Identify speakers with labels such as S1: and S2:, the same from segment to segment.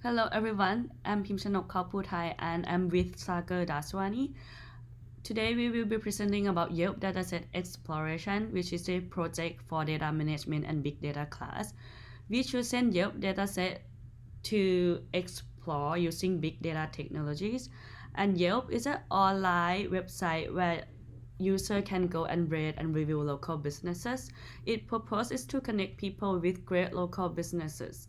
S1: Hello everyone, I'm Pimchanok Khauputhai and I'm with Sagar Daswani. Today we will be presenting about Yelp Dataset Exploration, which is a project for data management and big data class. We chosen Yelp Dataset to explore using big data technologies, and Yelp is an online website where user can go and rate and review local businesses. Its purpose is to connect people with great local businesses.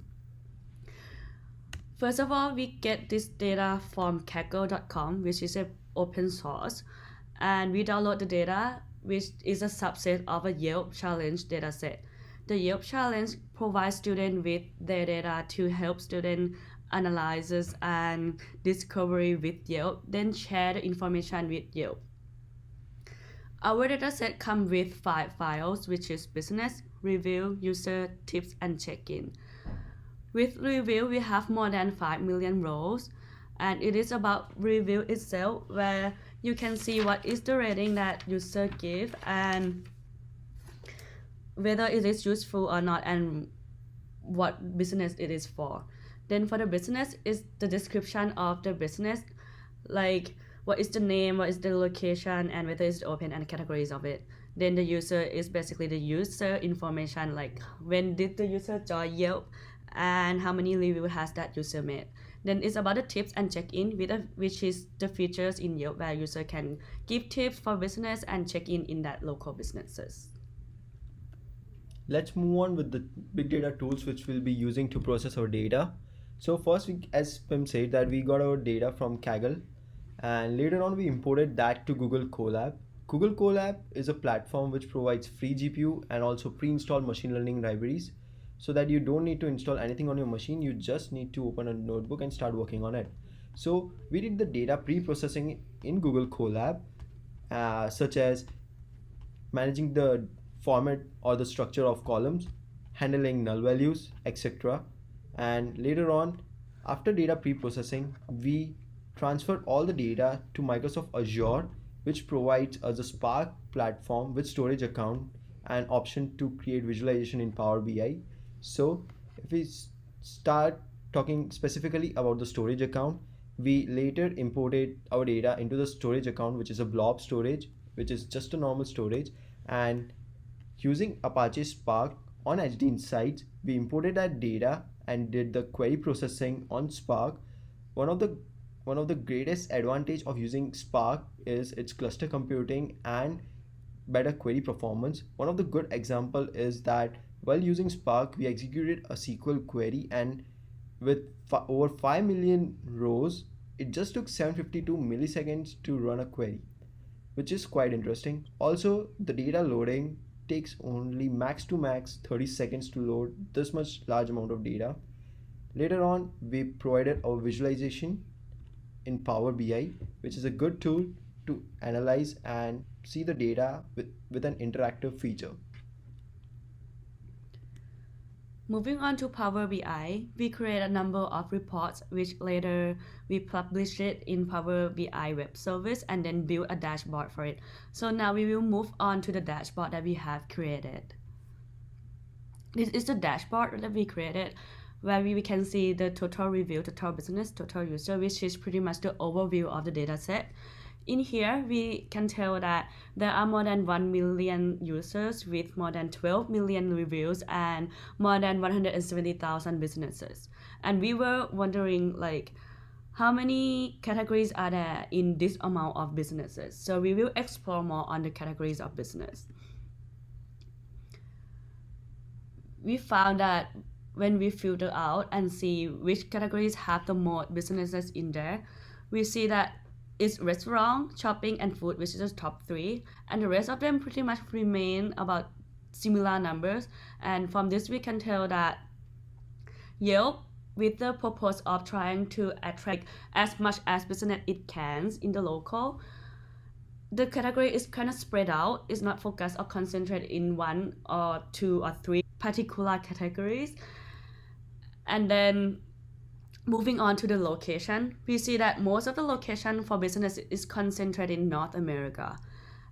S1: First of all, we get this data from Kaggle.com, which is an open source, and we download the data, which is a subset of a Yelp Challenge dataset. The Yelp Challenge provides students with their data to help students analysis and discovery with Yelp, then share the information with Yelp. Our dataset comes with 5 files, which is business, review, user, tips, and check-in. With review, we have more than 5 million rows, and it is about review itself, where you can see what is the rating that user give and whether it is useful or not and what business it is for. Then for the business is the description of the business, like what is the name, what is the location, and whether it's open and categories of it. Then the user is basically the user information, like when did the user join Yelp and how many reviews has that user made. Then it's about the tips and check-in, which is the features in Yelp where user can give tips for business and check in that local businesses.
S2: Let's move on with the big data tools which we'll be using to process our data. So first, as Pim said, that we got our data from Kaggle, and later on we imported that to Google Colab. Google Colab is a platform which provides free GPU and also pre-installed machine learning libraries, so that you don't need to install anything on your machine. You just need to open a notebook and start working on it. So we did the data pre-processing in Google Colab, such as managing the format or the structure of columns, handling null values, etc. And later on, after data pre-processing, we transfer all the data to Microsoft Azure, which provides us a Spark platform with storage account and option to create visualization in Power BI. So if we start talking specifically about the storage account, we later imported our data into the storage account, which is a blob storage, which is just a normal storage. And using Apache Spark on HD Insights, we imported that data and did the query processing on Spark. One of the greatest advantage of using Spark is its cluster computing and better query performance. One of the good example is that while using Spark, we executed a SQL query, and with over 5 million rows, it just took 752 milliseconds to run a query, which is quite interesting. Also, the data loading takes only max to max 30 seconds to load this much large amount of data. Later on, we provided our visualization in Power BI, which is a good tool to analyze and see the data with an interactive feature.
S1: Moving on to Power BI, we create a number of reports which later we publish it in Power BI web service and then build a dashboard for it. So now we will move on to the dashboard that we have created. This is the dashboard that we created, where we can see the total review, total business, total user, which is pretty much the overview of the dataset. In here, we can tell that there are more than 1 million users with more than 12 million reviews and more than 170,000 businesses. And we were wondering, like, how many categories are there in this amount of businesses? So we will explore more on the categories of business. We found that when we filter out and see which categories have the most businesses in there, we see that it's restaurant, shopping, and food, which is the top 3, and the rest of them pretty much remain about similar numbers. And from this we can tell that Yelp, with the purpose of trying to attract as much as business it can in the local, the category is kind of spread out. It's not focused or concentrated in 1 or 2 or 3 particular categories. And then moving on to the location, we see that most of the location for business is concentrated in North America.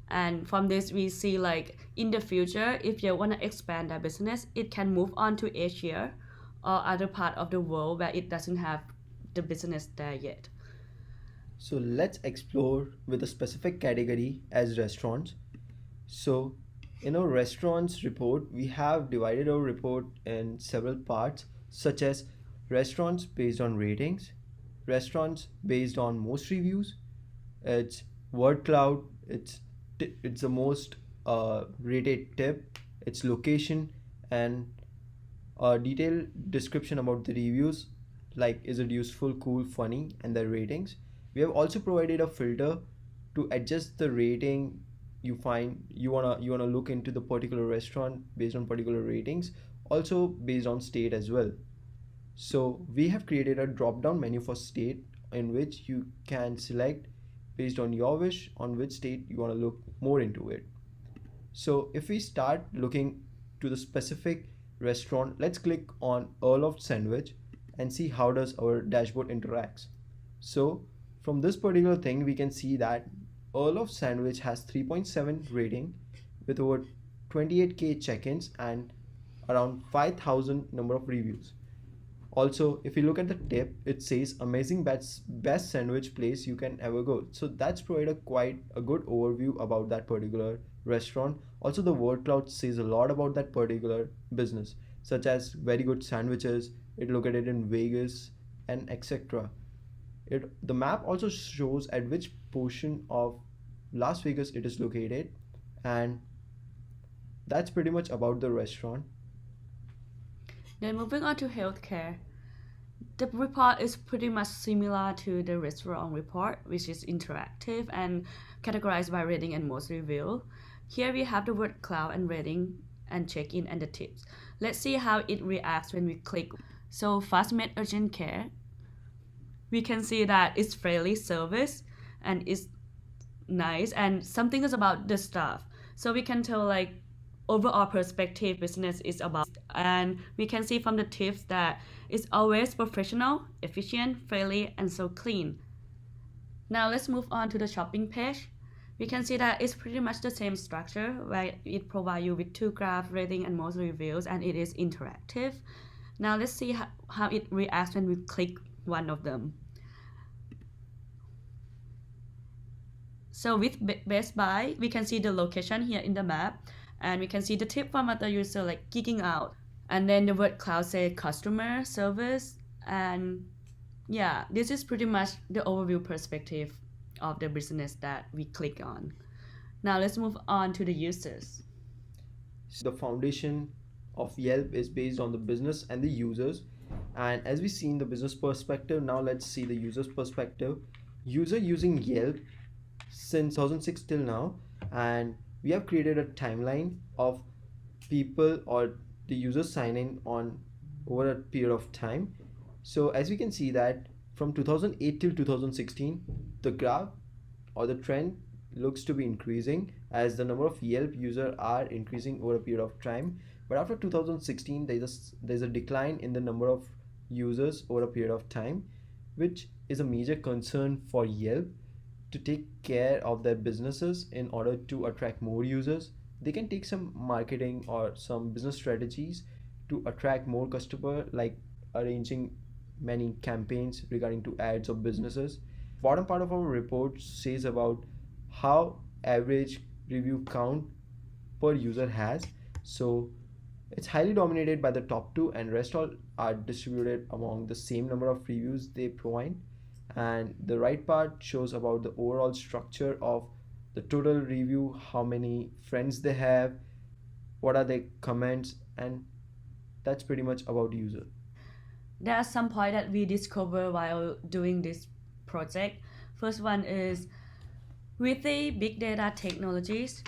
S1: And from this, we see, like, in the future, if you want to expand that business, it can move on to Asia or other part of the world where it doesn't have the business there yet.
S2: So let's explore with a specific category as restaurants. So in our restaurants report, we have divided our report in several parts, such as restaurants based on ratings, restaurants based on most reviews, it's word cloud, it's the most rated tip, its location, and a detailed description about the reviews, like is it useful, cool, funny, and the ratings. We have also provided a filter to adjust the rating. You find you wanna look into the particular restaurant based on particular ratings, also based on state as well. So we have created a drop down menu for state in which you can select based on your wish on which state you want to look more into it. So if we start looking to the specific restaurant, let's click on Earl of Sandwich and see how does our dashboard interacts. So from this particular thing, we can see that Earl of Sandwich has 3.7 rating with over 28k check-ins and around 5,000 number of reviews. Also, if you look at the tip, it says amazing best sandwich place you can ever go. So that's provided quite a good overview about that particular restaurant. Also, the word cloud says a lot about that particular business, such as very good sandwiches, it located in Vegas, and etc. The map also shows at which portion of Las Vegas it is located, and that's pretty much about the restaurant.
S1: Then moving on to healthcare. The report is pretty much similar to the restaurant report, which is interactive and categorized by rating and most review. Here we have the word cloud and rating and check-in and the tips. Let's see how it reacts when we click. So Fast Med Urgent Care, we can see that it's friendly service and it's nice and something is about the staff. So we can tell like overall perspective business is about, and we can see from the tips that it's always professional, efficient, friendly, and so clean. Now let's move on to the shopping page. We can see that it's pretty much the same structure where it provides you with two graphs, rating and most reviews, and it is interactive. Now let's see how it reacts when we click one of them. So with Best Buy, we can see the location here in the map, and we can see the tip from other user like geeking out, and then the word cloud say customer service, and yeah, this is pretty much the overview perspective of the business that we click on. Now let's move on to the users.
S2: The foundation of Yelp is based on the business and the users, and as we see in the business perspective, now let's see the user's perspective. User using Yelp since 2006 till now, and we have created a timeline of people or the users signing on over a period of time. So as we can see that from 2008 till 2016, the graph or the trend looks to be increasing as the number of Yelp users are increasing over a period of time. But after 2016, there's a decline in the number of users over a period of time, which is a major concern for Yelp to take care of their businesses in order to attract more users. They can take some marketing or some business strategies to attract more customer, like arranging many campaigns regarding to ads of businesses. Bottom part of our report says about how average review count per user has. So it's highly dominated by the top two, and rest all are distributed among the same number of reviews they provide. And the right part shows about the overall structure of the total review, how many friends they have, what are their comments, and that's pretty much about user.
S1: There are some points that we discover while doing this project. First one is with the big data technologies,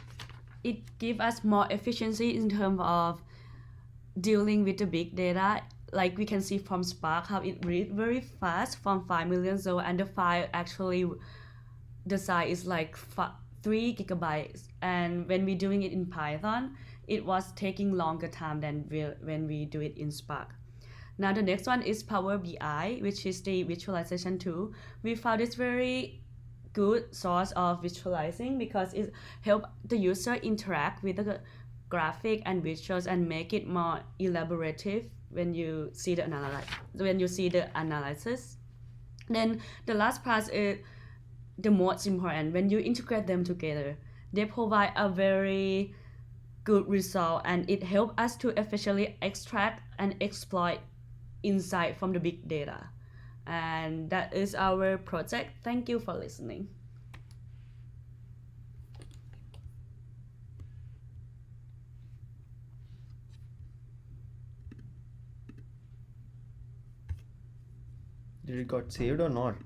S1: it gives us more efficiency in terms of dealing with the big data. Like we can see from Spark how it reads very fast from 5 million so, and the file actually the size is like 3 gigabytes, and when we're doing it in Python it was taking longer time than when we do it in Spark. Now the next one is Power BI, which is the visualization tool. We found it's very good source of visualizing because it helps the user interact with the graphic and visuals and make it more elaborative when you see the analysis. Then the last part is the most important. When you integrate them together, they provide a very good result, and it helps us to efficiently extract and exploit insight from the big data. And that is our project. Thank you for listening.
S2: Did it got saved or not?